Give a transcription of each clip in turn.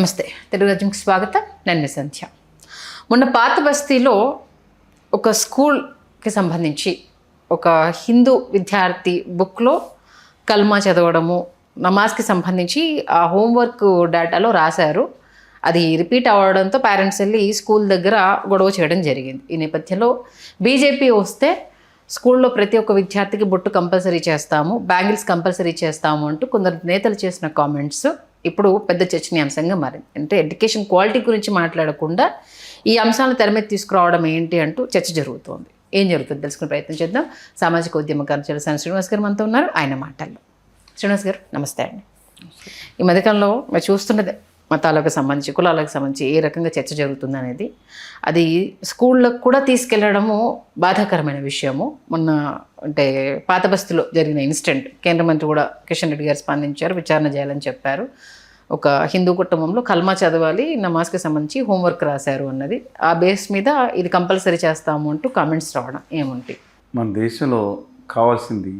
నమస్తే, తెలుగు రాజ్యంకి స్వాగతం. నేను మీ సంధ్య. మొన్న పాత బస్తీలో ఒక స్కూల్కి సంబంధించి ఒక హిందూ విద్యార్థి బుక్లో కల్మా చదవడము, నమాజ్కి సంబంధించి ఆ హోంవర్క్ డేటాలో రాశారు. అది రిపీట్ అవ్వడంతో పేరెంట్స్ వెళ్ళి స్కూల్ దగ్గర గొడవ చేయడం జరిగింది. ఈ నేపథ్యంలో బీజేపీ వస్తే స్కూల్లో ప్రతి ఒక్క విద్యార్థికి బొట్టు కంపల్సరీ చేస్తాము, బ్యాంగిల్స్ కంపల్సరీ చేస్తాము అంటూ కొందరు నేతలు చేసిన కామెంట్స్ ఇప్పుడు పెద్ద చర్చనీయాంశంగా మారింది. అంటే ఎడ్యుకేషన్ క్వాలిటీ గురించి మాట్లాడకుండా ఈ అంశాలను తెర మీద తీసుకురావడం ఏంటి అంటూ చర్చ జరుగుతోంది. ఏం జరుగుతుంది తెలుసుకునే ప్రయత్నం చేద్దాం. సామాజిక ఉద్యమకారు చలసాని శ్రీనివాస్ గారు మనతో ఉన్నారు. ఆయన మాటల్లో. శ్రీనివాస్ గారు నమస్తే అండి. ఈ మధ్యకాలంలో మీరు చూస్తున్నదే మతాలకు సంబంధించి, కులాలకు సంబంధించి ఏ రకంగా చర్చ జరుగుతుంది అనేది, అది స్కూళ్ళకు కూడా తీసుకెళ్లడము బాధాకరమైన విషయము. మొన్న అంటే పాత బస్తీలో జరిగిన ఇన్సిడెంట్, కేంద్ర మంత్రి కూడా కిషన్ రెడ్డి గారు స్పందించారు, విచారణ చేయాలని చెప్పారు. ఒక హిందూ కుటుంబంలో కల్మా చదవాలి, నమాజ్కి సంబంధించి హోంవర్క్ రాశారు అన్నది, ఆ బేస్ మీద ఇది కంపల్సరీ చేస్తాము అంటూ కామెంట్స్ రావడం ఏముంటాయి? మన దేశంలో కావాల్సింది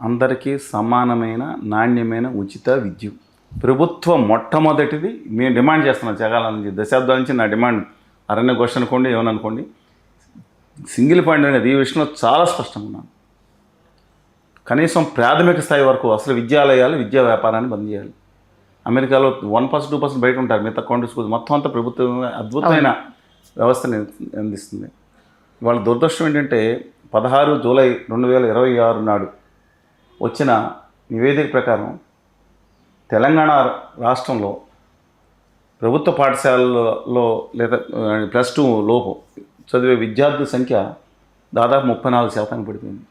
అందరికీ సమానమైన నాణ్యమైన ఉచిత విద్య. ప్రభుత్వం మొట్టమొదటిది మేము డిమాండ్ చేస్తున్నాం జగాల నుంచి, దశాబ్దాల నుంచి నా డిమాండ్. అరణ్య ఘోష అనుకోండి, ఏమనుకోండి, సింగిల్ పాయింట్ అనేది ఈ విషయంలో చాలా స్పష్టంగా ఉన్నాను. కనీసం ప్రాథమిక స్థాయి వరకు అసలు విద్యాలయాలు విద్యా వ్యాపారాన్ని బంద్ చేయాలి. అమెరికాలో 1%, 2% బయట ఉంటారు, మిగతా కాన్వెంట్ స్కూల్స్ మొత్తం అంతా ప్రభుత్వం అద్భుతమైన వ్యవస్థని అందిస్తుంది. వాళ్ళ దురదృష్టం ఏంటంటే 16 జూలై 2026 నాడు వచ్చిన నివేదిక ప్రకారం తెలంగాణ రాష్ట్రంలో ప్రభుత్వ పాఠశాలల్లో లేదా +2 లోపు చదివే విద్యార్థుల సంఖ్య దాదాపు 34% పడిపోయింది.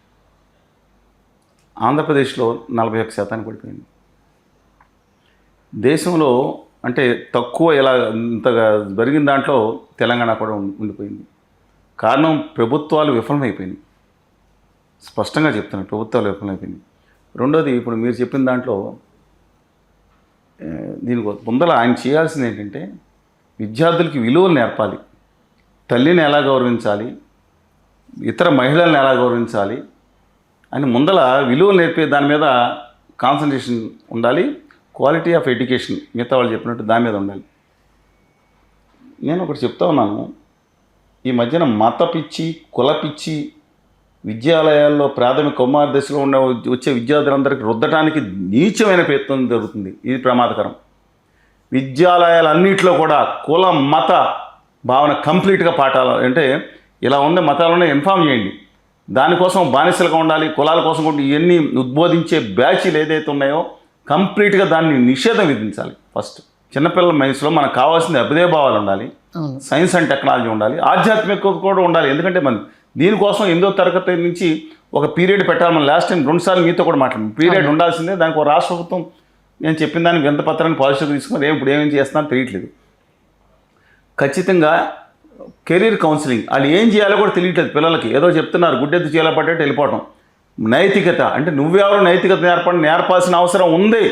ఆంధ్రప్రదేశ్లో 41% పడిపోయింది. దేశంలో అంటే తక్కువ ఇలా ఇంతగా జరిగిన దాంట్లో తెలంగాణ కూడా ఉండిపోయింది. కారణం ప్రభుత్వాలు విఫలమైపోయినాయి. స్పష్టంగా చెప్తున్నాను, ప్రభుత్వాలు విఫలమైపోయినాయి. రెండోది, ఇప్పుడు మీరు చెప్పిన దాంట్లో దీనికి ముందర ఆయన చేయాల్సింది ఏంటంటే విద్యార్థులకి విలువలు నేర్పాలి. తల్లిని ఎలా గౌరవించాలి, ఇతర మహిళలను ఎలా గౌరవించాలి అని ముందర విలువలు నేర్పే దాని మీద కాన్సన్ట్రేషన్ ఉండాలి. క్వాలిటీ ఆఫ్ ఎడ్యుకేషన్ మిగతా వాళ్ళు చెప్పినట్టు దాని మీద ఉండాలి. నేను ఒకటి చెప్తా ఉన్నాను, ఈ మధ్యన మత పిచ్చి, కుల పిచ్చి విద్యాలయాల్లో ప్రాథమిక కౌమార దశలో వచ్చే విద్యార్థులందరికీ రుద్దటానికి నీచమైన ప్రయత్నం జరుగుతుంది. ఇది ప్రమాదకరం. విద్యాలయాలన్నింటిలో కూడా కుల మత భావన కంప్లీట్గా పాఠాలు అంటే ఇలా ఉండే మతాలను ఇన్ఫామ్ చేయండి. దానికోసం బానిసలుగా ఉండాలి, కులాల కోసం కూడా ఇవన్నీ ఉద్బోధించే బ్యాచ్లు ఏదైతే ఉన్నాయో కంప్లీట్గా దాన్ని నిషేధం విధించాలి. ఫస్ట్ చిన్నపిల్లల వయసులో మనకు కావాల్సిన అభ్యుదయ భావాలు ఉండాలి, సైన్స్ అండ్ టెక్నాలజీ ఉండాలి, ఆధ్యాత్మికత కూడా ఉండాలి. ఎందుకంటే మన దీనికోసం 8వ తరగతి నుంచి ఒక పీరియడ్ పెట్టాలి. మనం లాస్ట్ టైం 2 సార్లు మీతో కూడా మాట్లాడాం. పీరియడ్ ఉండాల్సిందే. దానికి ఒక రాష్ట్ర ప్రభుత్వం నేను చెప్పిన దానికి వింతపత్రాన్ని పాజిటివ్ తీసుకుని ఇప్పుడు ఏమేమి చేస్తున్నారో తెలియట్లేదు. ఖచ్చితంగా కెరీర్ కౌన్సిలింగ్ వాళ్ళు ఏం చేయాలో కూడా తెలియట్లేదు పిల్లలకి. ఏదో చెప్తున్నారు, గుడ్డెద్దు చేయాల పట్టేట్టు వెళ్ళిపోవటం. నైతికత అంటే నువ్వెవరు నైతికత నేర్పాల్సిన అవసరం ఉంది.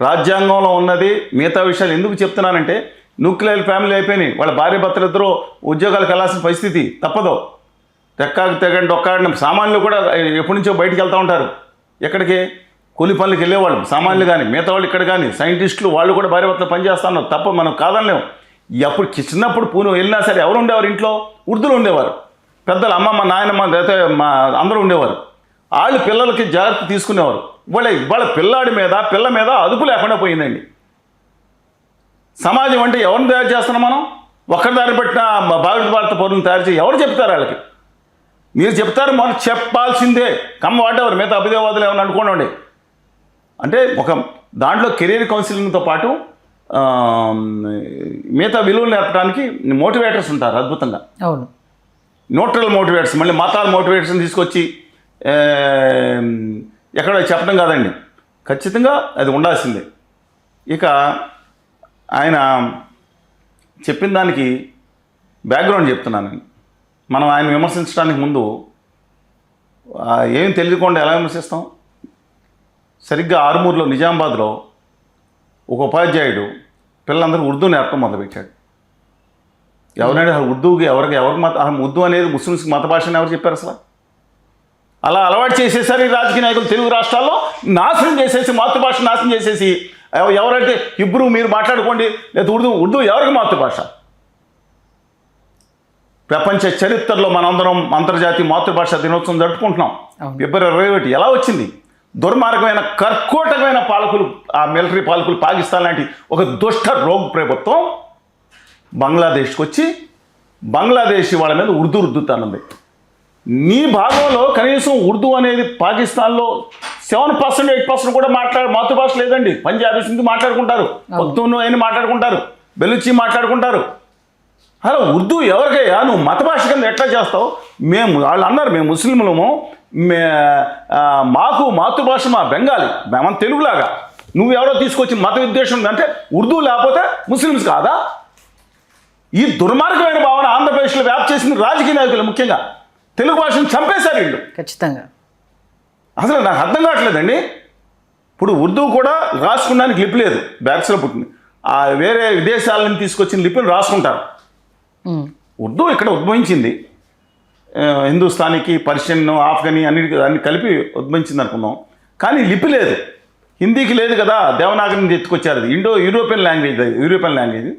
రాజ్యాంగంలో ఉన్నది. మిగతా విషయాలు ఎందుకు చెప్తున్నానంటే న్యూక్లియర్ ఫ్యామిలీ అయిపోయినాయి, వాళ్ళ భార్య భర్తలు ఇద్దరు ఉద్యోగాలకు వెళ్ళాల్సిన పరిస్థితి తప్పదు. తెక్కాకు తెగండి ఒక్కాడిన సామాన్యులు కూడా ఎప్పటి నుంచో బయటికి వెళ్తూ ఉంటారు. ఎక్కడికి? కూలి పనులకు వెళ్ళేవాళ్ళు సామాన్యులు కానీ, మిగతా వాళ్ళు ఇక్కడ కానీ, సైంటిస్టులు వాళ్ళు కూడా భార్య భర్తలు పనిచేస్తున్నారు. తప్ప మనం కాదనలేము. ఎప్పుడు చిన్నప్పుడు పూణె వెళ్ళినా సరే ఎవరు ఉండేవారు ఇంట్లో? వృద్ధులు ఉండేవారు, పెద్దలు, అమ్మమ్మ, నాయనమ్మ, లేకపోతే అందరూ ఉండేవారు. వాళ్ళు పిల్లలకి జాగ్రత్త తీసుకునేవారు. వాళ్ళ పిల్ల మీద అదుపు లేకుండా పోయిందండి. సమాజం అంటే ఎవరిని తయారు చేస్తున్నాం మనం? ఒక్కరి దారి పెట్టిన భారత పౌరులను తయారు చేసి ఎవరు చెప్తారు వాళ్ళకి? మీరు చెప్తారు, మనం చెప్పాల్సిందే. వాటెవర్ మిగతా అభిదేవాదులు ఏమన్నా అనుకోండి. అంటే ఒక దాంట్లో కెరీర్ కౌన్సిలింగ్తో పాటు మిగతా విలువలు నేర్పడానికి మోటివేటర్స్ ఉంటారు అద్భుతంగా. అవును, న్యూట్రల్ మోటివేటర్స్. మళ్ళీ మతాల మోటివేటర్స్ని తీసుకొచ్చి ఎక్కడ చెప్పడం కాదండి, ఖచ్చితంగా అది ఉండాల్సిందే. ఇక ఆయన చెప్పిన దానికి బ్యాక్గ్రౌండ్ చెప్తున్నాను. మనం ఆయన విమర్శించడానికి ముందు ఏం తెలియకుండా ఎలా విమర్శిస్తాం? సరిగ్గా ఆరుమూరులో నిజామాబాద్లో ఒక ఉపాధ్యాయుడు పిల్లలందరూ ఉర్దూ నేర్పడం మొదలుపెట్టాడు. ఎవరైనా ఉర్దూకి ఎవరికి ఉర్దూ అనేది ముస్లిమ్స్కి మత భాష అని ఎవరు చెప్పారు అసలు? అలా అలవాటు చేసేసారు ఈ రాజకీయ నాయకులు. తెలుగు రాష్ట్రాల్లో నాశనం చేసేసి, మాతృభాష నాశనం చేసేసి ఎవరైతే హిబ్రూ మీరు మాట్లాడుకోండి, లేదా ఉర్దూ ఎవరికి మాతృభాష? ప్రపంచ చరిత్రలో మనందరం అంతర్జాతీయ మాతృభాష దినోత్సవం జరుపుకుంటున్నాం. ఫిబ్రవరి 21 ఎలా వచ్చింది? దుర్మార్గమైన కర్కోటకమైన పాలకులు, ఆ మిలిటరీ పాలకులు, పాకిస్తాన్ లాంటి ఒక దుష్ట రోగ్ ప్రభుత్వం బంగ్లాదేశ్కి వచ్చి బంగ్లాదేశీ వాళ్ళ మీద ఉర్దూ రుద్దుతానుంది. నీ భాగంలో కనీసం ఉర్దూ అనేది పాకిస్తాన్లో 7%, 8% కూడా మాతృభాష లేదండి. పంజాబీ సింధు మాట్లాడుకుంటారు, పఖ్తూన్ అని మాట్లాడుకుంటారు, బెలుచి మాట్లాడుకుంటారు. అలా ఉర్దూ ఎవరికయ్యా? నువ్వు మత భాష కింద ఎట్లా చేస్తావు? వాళ్ళు అన్నారు మేము ముస్లింలము, మాకు మాతృభాష మా బెంగాలీ, మన తెలుగులాగా. నువ్వెవరో తీసుకొచ్చి మత విద్వేషం అంటే ఉర్దూ లేకపోతే ముస్లిమ్స్ కాదా? ఈ దుర్మార్గమైన భావన ఆంధ్రప్రదేశ్లో వ్యాప్తి చేసిన రాజకీయ నాయకులు ముఖ్యంగా తెలుగు భాషను చంపేశారు వీళ్ళు. ఖచ్చితంగా అసలు నాకు అర్థం కావట్లేదండి. ఇప్పుడు ఉర్దూ కూడా రాసుకున్నానికి లిపి లేదు, బ్యాక్స్లో పుట్టింది. వేరే విదేశాల నుంచి తీసుకొచ్చిన లిపిని రాసుకుంటారు. ఉర్దూ ఇక్కడ ఉద్భవించింది, హిందుస్థానీకి, పర్షియన్, ఆఫ్ఘనీ అన్ని కలిపి ఉద్భవించింది అనుకుందాం. కానీ లిపి లేదు, హిందీకి లేదు కదా, దేవనాగరి నుంచి ఎత్తుకొచ్చారు. ఇది యూరోపియన్ లాంగ్వేజ్.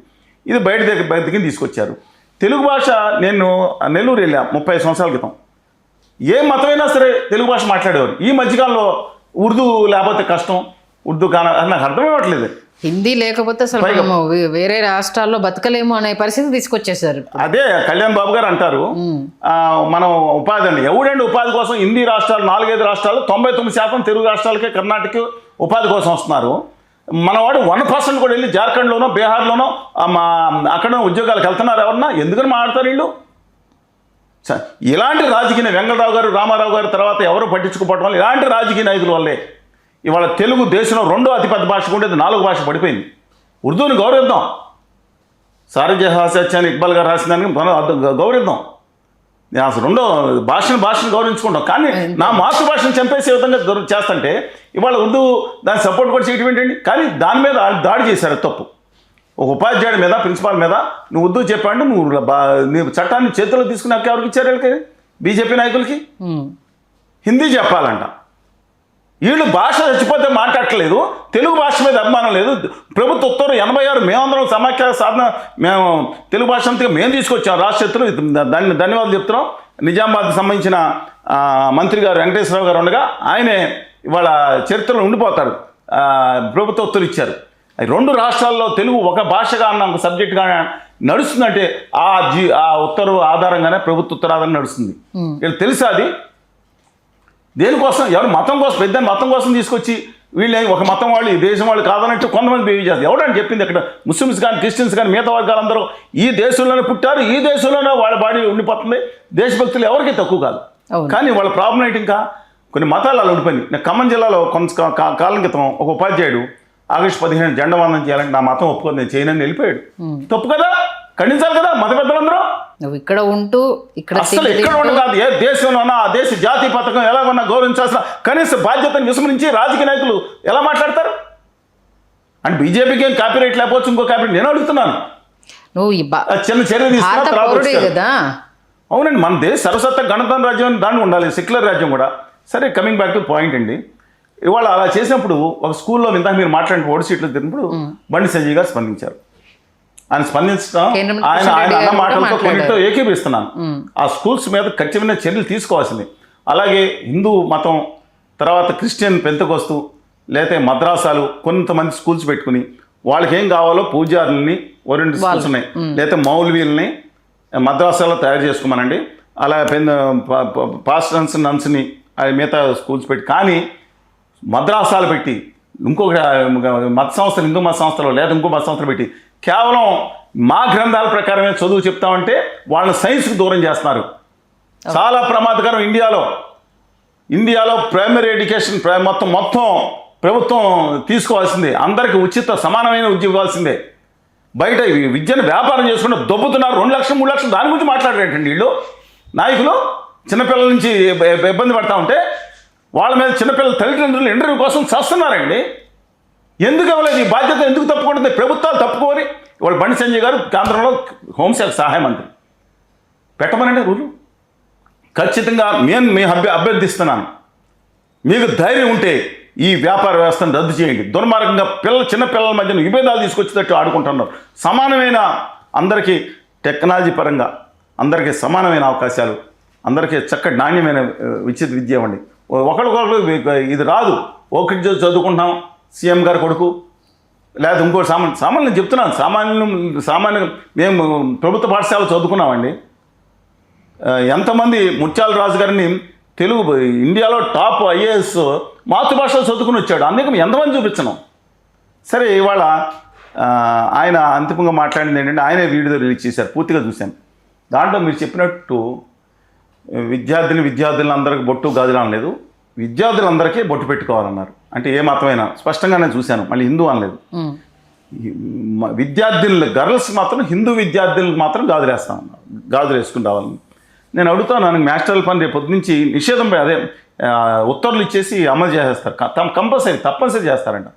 ఇది బయటికి తీసుకొచ్చారు. తెలుగు భాష, నేను నెల్లూరు వెళ్ళా 30 సంవత్సరాల క్రితం. ఏ మతమైనా సరే తెలుగు భాష మాట్లాడేవారు. ఈ మధ్యకాలంలో ఉర్దూ లేకపోతే కష్టం, ఉర్దూ నాకు అర్థం అవ్వట్లేదు. హిందీ లేకపోతే అసలు మనము వేరే రాష్ట్రాల్లో బతకలేము అనే పరిస్థితి తీసుకొచ్చేసారు. అదే కళ్యాణ్ బాబు గారు అంటారు, మనం ఉపాధి అండి, ఎవడండి ఉపాధి కోసం హిందీ రాష్ట్రాలు 4-5 రాష్ట్రాలు 99% తెలుగు రాష్ట్రాలకే, కర్ణాటక ఉపాధి కోసం వస్తున్నారు. మనవాడు 1% కూడా వెళ్ళి జార్ఖండ్లోనో బీహార్లోనో అక్కడ ఉద్యోగాలకు వెళ్తున్నారు. ఎవరన్నా ఎందుకని మాట్లాడతారు వీళ్ళు? ఇలాంటి రాజకీయ వెంకటరావు గారు, రామారావు గారు తర్వాత ఎవరు పట్టించుకోవడం వల్ల, ఇలాంటి రాజకీయ నాయకుల వల్లే ఇవాళ తెలుగు దేశంలో 2వ అతిపెద్ద భాష ఉండేది 4వ భాష పడిపోయింది. ఉర్దూని గౌరవిద్దాం. సారజహాసాని ఇక్బాల్ గారు రాసిన దానికి మనం గౌరవిద్దాం. నేను అసలు 2వ భాషను గౌరవించుకుంటాం. కానీ నా మాతృభాషను చంపేసే విధంగా చేస్తుంటే ఇవాళ ఉర్దూ దాన్ని సపోర్ట్ కూడా చేయటం ఏంటండి? కానీ దాని మీద దాడి చేశారు, తప్పు. ఒక ఉపాధ్యాయుడి మీద, ప్రిన్సిపాల్ మీద నువ్వు ఉర్దూ చెప్పాడు, నువ్వు చట్టాన్ని చేతిలో తీసుకున్నాక ఎవరికి ఇచ్చారు? వీళ్ళకి, బీజేపీ నాయకులకి. హిందీ చెప్పాలంట. వీళ్ళు భాష చచ్చిపోతే మాట్లాడట్లేదు, తెలుగు భాష మీద అభిమానం లేదు. ప్రభుత్వ ఉత్తర్వులు 86 మేమందరం సమాఖ్య సాధన, మేము తెలుగు భాష అంతా మేము తీసుకొచ్చాం రాష్ట్రత్తులు. దాన్ని ధన్యవాదాలు చెప్తున్నాం. నిజామాబాద్కి సంబంధించిన మంత్రి గారు వెంకటేశ్వరరావు గారు ఉండగా ఆయనే ఇవాళ చరిత్రలో ఉండిపోతారు. ప్రభుత్వ ఉత్తర్వులు ఇచ్చారు. 2 రాష్ట్రాల్లో తెలుగు ఒక భాషగా అన్న ఒక సబ్జెక్టుగా నడుస్తుందంటే ఆ ఉత్తర్వు ఆధారంగానే, ప్రభుత్వ ఉత్తర్వు ఆధారంగా నడుస్తుంది. వీళ్ళు తెలుసా అది? దేనికోసం? ఎవరు మతం కోసం, పెద్ద మతం కోసం తీసుకొచ్చి వీళ్ళు ఒక మతం వాళ్ళు, ఈ దేశం వాళ్ళు కాదన్నట్టు కొంతమంది బిహేవ్ చేస్తారు. ఎవడని చెప్పింది? అక్కడ ముస్లిమ్స్ కానీ, క్రిస్టియన్స్ కానీ, మిగతా వర్గాలందరూ ఈ దేశంలోనే పుట్టారు, ఈ దేశంలోనే వాళ్ళ బాడీ ఉండిపోతుంది. దేశభక్తులు ఎవరికి తక్కువ కాదు. కానీ వాళ్ళ ప్రాబ్లం ఏంటి? ఇంకా కొన్ని మతాలు అలా ఉండిపోయింది. నేను ఖమ్మం జిల్లాలో కొంత కాలం క్రితం ఒక ఉపాధ్యాయుడు ఆగస్టు 15 జెండా వందనం చేయాలంటే నా మతం ఒప్పుకొని నేను చేయనని వెళ్ళిపోయాడు. తప్పు కదా, ఖండించాలి కదా మత పెద్దలందరూ. నువ్వు ఇక్కడ ఉంటూ అసలు ఇక్కడ ఉండి కాదు, ఏ దేశంలోనా ఆ దేశ జాతీయ పథకం ఎలాగన్నా గౌరవించాల్సిన కనీస బాధ్యతను విస్మరించి రాజకీయ నాయకులు ఎలా మాట్లాడతారు? అంటే బీజేపీకి ఏం కాపీరైట్ లేకపోవచ్చు, ఇంకో కాపీరైట్. నేను అడుగుతున్నాను, నువ్వు చిన్న చర్య తీసుకున్నా. అవునండి, మన దేశ సర్వసత్తా గణతంత్ర రాజ్యం దాన్ని ఉండాలి, సెక్యులర్ రాజ్యం కూడా. సరే, కమింగ్ బ్యాక్ టు పాయింట్ అండి. ఇవాళ అలా చేసినప్పుడు ఒక స్కూల్లో ఇందాక మీరు మాట్లాడిన ఓడి సీట్లు తిన్నప్పుడు బండి సంజయ్ గారు స్పందించారు. ఆయన స్పందించడం, ఆయన అన్న మాటలతో కొన్నిటితో ఏకీపిస్తున్నాను. ఆ స్కూల్స్ మీద ఖచ్చితమైన చర్యలు తీసుకోవాల్సింది. అలాగే హిందూ మతం తర్వాత క్రిస్టియన్ పెంతకోస్తు లేకపోతే మద్రాసాలు కొంతమంది స్కూల్స్ పెట్టుకుని వాళ్ళకి ఏం కావాలో పూజారులని, 2 స్కూల్స్ ఉన్నాయి, లేకపోతే మౌల్వీలని మద్రాసాలో తయారు చేసుకోమనండి. అలా పాస్టర్స్ నన్స్ని మిగతా స్కూల్స్ పెట్టి, కానీ మద్రాసాలు పెట్టి ఇంకొక మత సంస్థలు, హిందూ మత సంస్థలు లేదా ఇంకో మత సంస్థలు పెట్టి కేవలం మా గ్రంథాల ప్రకారమే చదువు చెప్తామంటే వాళ్ళని సైన్స్కి దూరం చేస్తున్నారు. చాలా ప్రమాదకరం. ఇండియాలో ప్రైమరీ ఎడ్యుకేషన్ మొత్తం ప్రభుత్వం తీసుకోవాల్సిందే. అందరికీ ఉచిత సమానమైన విద్య ఇవ్వాల్సిందే. బయట విద్యను వ్యాపారం చేసుకుంటే దొబ్బుతున్నారు. 2 లక్షలు 3 లక్షలు దాని గురించి మాట్లాడరేంటండి వీళ్ళు నాయకులు? చిన్నపిల్లల నుంచి ఇబ్బంది పడతా ఉంటే వాళ్ళ మీద చిన్నపిల్లల తల్లిదండ్రులు ఇంటర్వ్యూ కోసం చేస్తున్నారండి. ఎందుకు ఇవ్వలేదు? ఈ బాధ్యత ఎందుకు తప్పుకుంటుంది? ప్రభుత్వాలు తప్పుకోని. ఇవాళ బండి సంజయ్ గారు కేంద్రంలో హోంశాఖ సహాయ మంత్రి, పెట్టమనండి రూలు. ఖచ్చితంగా నేను మీ అభ్యర్థిస్తున్నాను, మీకు ధైర్యం ఉంటే ఈ వ్యాపార వ్యవస్థను రద్దు చేయండి. దుర్మార్గంగా చిన్న పిల్లల మధ్యన విభేదాలు తీసుకొచ్చేటట్టు ఆడుకుంటున్నారు. సమానమైన అందరికీ టెక్నాలజీ పరంగా అందరికీ సమానమైన అవకాశాలు, అందరికీ చక్కటి నాణ్యమైన ఉచిత విద్య ఇవ్వండి. ఒకరికొకరు ఇది రాదు, ఒకటి చదువుకుంటున్నాం సీఎం గారి కొడుకు లేదా ఇంకోటి సామాన్యం నేను చెప్తున్నాను. సామాన్యంగా మేము ప్రభుత్వ పాఠశాల చదువుకున్నామండి. ఎంతమంది ముత్యాల రాజు గారిని తెలుగు ఇండియాలో టాప్ ఐఏఎస్ మాతృభాషలో చదువుకుని వచ్చాడు. అందుకే ఎంతమంది చూపించను. సరే, ఇవాళ ఆయన అంతిమంగా మాట్లాడింది ఏంటంటే ఆయనే వీడియో రిలీజ్ చేశారు, పూర్తిగా చూశాను. దాంట్లో మీరు చెప్పినట్టు విద్యార్థులను అందరికీ బొట్టు గాజులు అనలేదు, విద్యార్థులందరికీ బొట్టు పెట్టుకోవాలన్నారు. అంటే ఏ మతమైనా స్పష్టంగా నేను చూశాను, మళ్ళీ హిందూ అనలేదు. విద్యార్థులు గర్ల్స్ మాత్రం హిందూ విద్యార్థులకు మాత్రం గాజులు వేసుకుని రావాలని నేను అడుగుతాను. నాకు మాస్టర్ల పని రేపు పొద్దు నుంచి నిషేధం, అదే ఉత్తర్వులు ఇచ్చేసి అమలు చేసేస్తారు, తప్పనిసరి చేస్తారంట.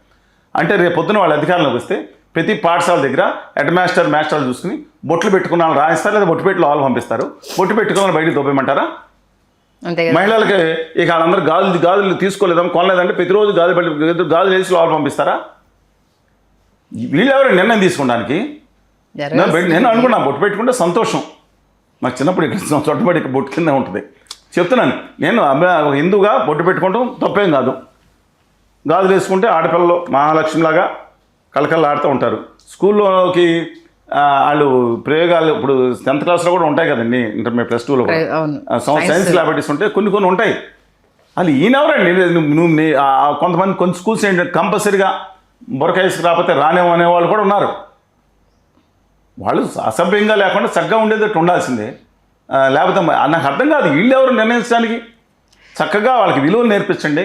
అంటే రేపు పొద్దున వాళ్ళ అధికారంలోకి వస్తే ప్రతి పాఠశాల దగ్గర హెడ్ మాస్టర్లు చూసుకుని బొట్లు పెట్టుకున్న వాళ్ళు రాయిస్తారు, లేదా బొట్టు పెట్టి వాళ్ళు పంపిస్తారు. బొట్టు పెట్టుకున్న బయటికి దొబ్బేయమంటారా? మహిళలకి ఇక వాళ్ళందరూ గాజులు తీసుకోలేదాం కొనలేదంటే ప్రతిరోజు గాజులు వేసి వాళ్ళు పంపిస్తారా? వీళ్ళెవరు నిర్ణయం తీసుకోవడానికి? నేను అనుకున్నా బొట్టు పెట్టుకుంటే సంతోషం. నాకు చిన్నప్పుడు ఇక్కడ చొట్టబడి బొట్టు కింద ఉంటుంది. చెప్తున్నాను, నేను హిందూగా బొట్టు పెట్టుకుంటాం తప్పేం కాదు. గాజులు వేసుకుంటే ఆడపిల్లలు మహాలక్ష్మిలాగా కళకళ ఆడుతూ ఉంటారు. స్కూల్లోకి వాళ్ళు ప్రయోగాలు ఇప్పుడు 10th క్లాస్లో కూడా ఉంటాయి కదండి, ఇంటర్మీడియట్ +2లో సైన్స్ ల్యాబొరేటరీస్ ఉంటాయి, కొన్ని ఉంటాయి. అది ఈయనెవరండి? కొంతమంది కొన్ని స్కూల్స్ ఏంటంటే కంపల్సరీగా బొరకాయసుకు రాకపోతే రానేమో అనేవాళ్ళు కూడా ఉన్నారు. వాళ్ళు అసభ్యంగా లేకుండా చక్కగా ఉండేటట్టు ఉండాల్సిందే. లేకపోతే నాకు అర్థం కాదు, వీళ్ళు ఎవరు నిర్ణయించడానికి? చక్కగా వాళ్ళకి విలువలు నేర్పించండి,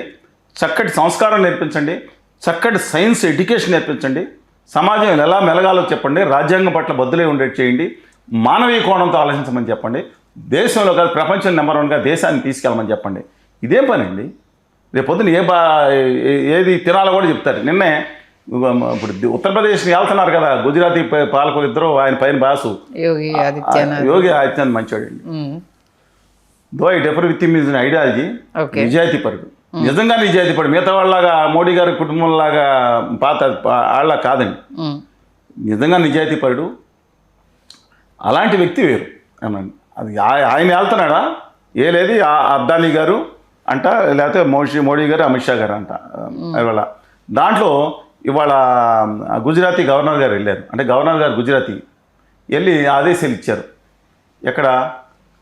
చక్కటి సంస్కారం నేర్పించండి, చక్కటి సైన్స్ ఎడ్యుకేషన్ నేర్పించండి, సమాజం ఎలా మెలగాలో చెప్పండి, రాజ్యాంగం పట్ల బద్దులై ఉండేది చేయండి, మానవీయ కోణంతో ఆలోచించమని చెప్పండి, దేశంలో కాదు ప్రపంచం నెంబర్ 1గా దేశాన్ని తీసుకెళ్ళమని చెప్పండి. ఇదేం పని అండి? రేపు పొద్దున ఏది తినాలో కూడా చెప్తారు. నిన్నే ఇప్పుడు ఉత్తరప్రదేశ్ని వెళ్తున్నారు కదా, గుజరాతీ పాలకులు ఇద్దరు, ఆయన పైన బాసు యోగి ఆదిత్యనాథ్ మంచోడండి. Though I differ with him his ideology. నిజాయితీ పరుడు, నిజంగా నిజాయితీ పరుడు. మిగతా వాళ్ళలాగా మోడీ గారి కుటుంబంలాగా వాళ్ళ కాదండి, నిజంగా నిజాయితీ పరుడు. అలాంటి వ్యక్తి వేరు. అది ఆయన వెళ్తున్నాడా? లేదు అద్దానీ గారు అంట, లేకపోతే మోడీ గారు, అమిత్ షా గారు అంట. ఇవాళ దాంట్లో ఇవాళ గుజరాతీ గవర్నర్ గారు వెళ్ళారు. అంటే గవర్నర్ గారు గుజరాతీ వెళ్ళి ఆదేశాలు ఇచ్చారు. ఎక్కడ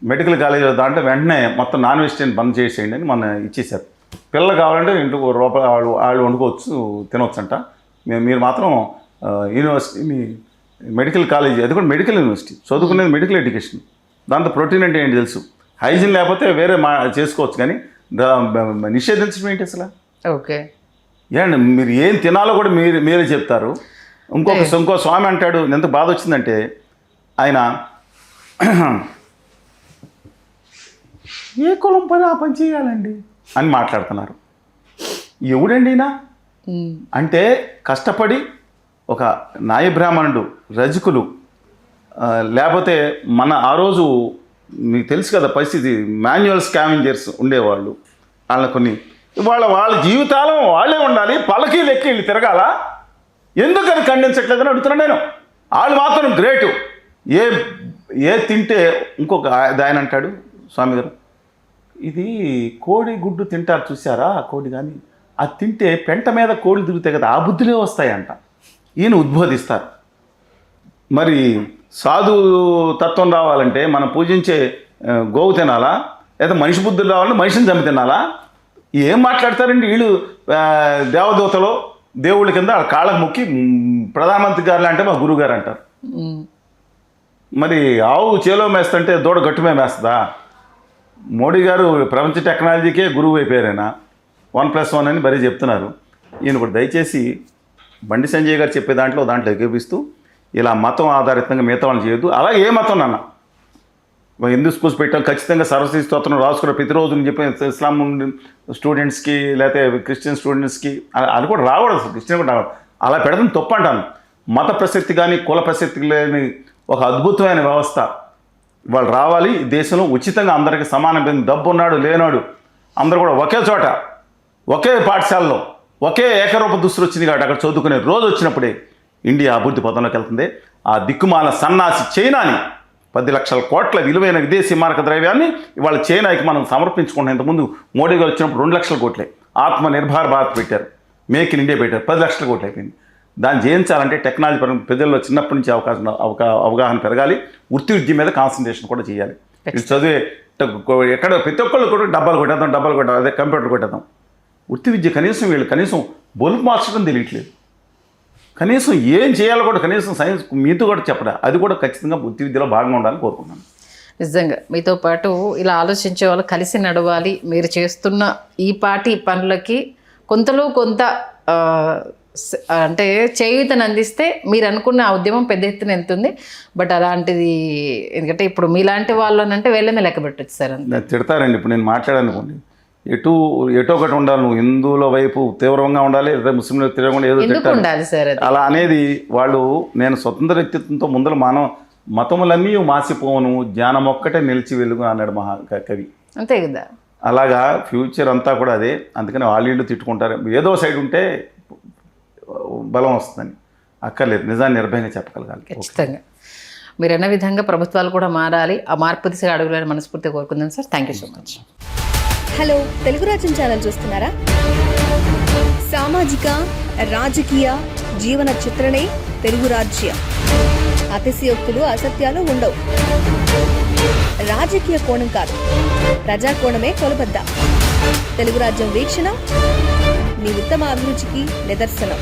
మెడికల్ కాలేజీలో దాంట్లో వెంటనే మొత్తం నాన్ వెజిటేరియన్ బంద్ చేసేయండి అని మొన్న ఇచ్చేశారు. పిల్లలు కావాలంటే ఇంట్లో రూపాయలు వాళ్ళు వండుకోవచ్చు, తినవచ్చు అంట. మీరు మాత్రం యూనివర్సిటీ మెడికల్ కాలేజీ, అది కూడా మెడికల్ యూనివర్సిటీ, చదువుకునేది మెడికల్ ఎడ్యుకేషన్, దాంతో ప్రోటీన్ అంటే ఏంటి తెలుసు. హైజీన్ లేకపోతే వేరే చేసుకోవచ్చు, కానీ నిషేధించడం ఏంటి అసలు? ఓకే, ఏండి మీరు ఏం తినాలో కూడా మీరే చెప్తారు. ఇంకో స్వామి అంటాడు, ఎంత బాధ వచ్చిందంటే ఆయన ఏ కులం పని ఆ పని చేయాలండి అని మాట్లాడుతున్నారు. ఎవడండి ఈయన? అంటే కష్టపడి ఒక నాయ బ్రాహ్మణుడు, రజకులు, లేకపోతే మన ఆ రోజు మీకు తెలుసు కదా పరిస్థితి, మాన్యువల్ స్కావెంజర్స్ ఉండేవాళ్ళు. వాళ్ళ వాళ్ళ జీవితాలు వాళ్ళే ఉండాలి, పలకీలు ఎక్కి వీళ్ళు తిరగాల, ఎందుకని ఖండించట్లేదని అడుగుతున్నాను నేను. వాళ్ళు మాత్రం గ్రేటు. ఏ తింటే ఇంకొక ఆయన అంటాడు స్వామి గారు, ఇది కోడి గుడ్డు తింటారు చూసారా, కోడి కానీ అది తింటే పెంట మీద కోళ్ళు తిరుగుతాయి కదా, ఆ బుద్ధులే వస్తాయంట. ఈయన ఉద్బోధిస్తారు. మరి సాధు తత్వం రావాలంటే మనం పూజించే గోవు తినాలా, లేదా మనిషి బుద్ధులు రావాలంటే మనిషిని చంపి తినాలా? ఏం మాట్లాడతారండి వీళ్ళు? దేవదూతలో దేవుళ్ళ కింద కాళ్ళకు మొక్కి ప్రధానమంత్రి గారు అంటే మా గురువు గారు అంటారు. మరి ఆవు చేలో మేస్తుంటే దూడ గట్టుమే మేస్తుందా? మోడీ గారు ప్రపంచ టెక్నాలజీకే గురువు అయిపోయారైనా, 1+1 అని మరీ చెప్తున్నారు. ఈయన ఇప్పుడు దయచేసి బండి సంజయ్ గారు చెప్పే దాంట్లో ఎగిపిస్తూ ఇలా మతం ఆధారితంగా మిగతా వాళ్ళని చేయొద్దు. అలా ఏ మతం నాన్న హిందూ స్కూల్స్ పెట్టాం, ఖచ్చితంగా సరస్వతి స్తోత్రం రాసుకున్న ప్రతిరోజు అని చెప్పి ఇస్లాం స్టూడెంట్స్కి లేకపోతే క్రిస్టియన్ స్టూడెంట్స్కి అది కూడా రాకూడదు. అసలు క్రిస్టియన్ కూడా రాకూడదు. అలా పెడతాం తప్పు అంటాను. మత ప్రసక్తి కానీ కుల ప్రసక్తి లేని ఒక అద్భుతమైన వ్యవస్థ వాళ్ళు రావాలి. దేశంలో ఉచితంగా అందరికీ సమానం, డబ్బు ఉన్నాడు లేనాడు అందరూ కూడా ఒకే చోట ఒకే పాఠశాలలో ఒకే ఏకరూప దుస్తులు వచ్చింది కాబట్టి అక్కడ చదువుకునే రోజు వచ్చినప్పుడే ఇండియా అభివృద్ధి పదంలోకి వెళ్తుంది. ఆ దిక్కుమాల సన్నాసి చైనాని 10 లక్షల కోట్ల విలువైన విదేశీ మారక ద్రవ్యాన్ని ఇవాళ చైనాకి మనం సమర్పించుకుంటాం. ఇంతకుముందు మోడీ గారు వచ్చినప్పుడు 2 లక్షల కోట్లే. ఆత్మ నిర్భర్ భారత్ పెట్టారు, మేక్ ఇన్ ఇండియా పెట్టారు, 10 లక్షల కోట్లు అయిపోయింది. దాన్ని జయించాలంటే టెక్నాలజీ పరంగా ప్రజల్లో చిన్నప్పటి నుంచి అవగాహన పెరగాలి. వృత్తి విద్య మీద కాన్సన్ట్రేషన్ కూడా చేయాలి. ఇది చదివే ఎక్కడ ప్రతి ఒక్కళ్ళు కూడా డబ్బాలు కొట్టేద్దాం, అదే కంప్యూటర్ కొట్టేద్దాం. వృత్తి విద్య కనీసం బల్బు మార్చడం తెలియట్లేదు. కనీసం ఏం చేయాలో కూడా కనీసం సైన్స్ మీతో కూడా చెప్పడా, అది కూడా ఖచ్చితంగా వృత్తి విద్యలో భాగంగా ఉండాలని కోరుకుంటున్నాను. నిజంగా మీతో పాటు ఇలా ఆలోచించే వాళ్ళు కలిసి నడవాలి. మీరు చేస్తున్న ఈ పాటి పనులకి కొంతలో కొంత అంటే చేయూతను అందిస్తే మీరు అనుకున్న ఆ ఉద్యమం పెద్ద ఎత్తున వెళ్తుంది. బట్ అలాంటిది ఎందుకంటే ఇప్పుడు మీలాంటి వాళ్ళని అంటే వేళ్ళమే లెక్క పెట్టచ్చు సార్. తిడతారండి ఇప్పుడు నేను మాట్లాడానుకోండి, ఎటో ఒకటి ఉండాలి. నువ్వు హిందువుల వైపు తీవ్రంగా ఉండాలి, లేదా ముస్లింల తీవ్రంగా ఏదో ఉండాలి సార్ అలా అనేది వాళ్ళు. నేను స్వతంత్ర వ్యక్తిత్వంతో ముందర మతములన్నీ మాసిపోవును, జ్ఞానం ఒక్కటే నిలిచి వెలుగు అన్నాడు కవి. అంతే కదా. అలాగా ఫ్యూచర్ అంతా కూడా అదే. అందుకని వాళ్ళు తిట్టుకుంటారు, ఏదో సైడ్ ఉంటే బలం వస్తుందని. అక్కర్లేదు, నిజాన్ని నిర్భయంగా చెప్పగలగాలి. ఖచ్చితంగా మీరు అన్న విధంగా ప్రభుత్వాలు కూడా మారాలి. ఆ మార్పు దిశగా అడుగులని మనస్ఫూర్తిగా కోరుకుందాం sir. Thank you so much. Hello, Telugu రాజ్యం ఛానల్ చూస్తున్నారా? సామాజిక రాజకీయ జీవన చిత్రణే తెలుగు రాజ్యం. అతిశయోక్తులు అసత్యాలు ఉండవు. రాజకీయ కోణం కాదు, ప్రజా కోణమే కొలబద్ద. తెలుగు రాజ్యం వీక్షణ మీ ఉత్తమ అభిరుచికి నిదర్శనం.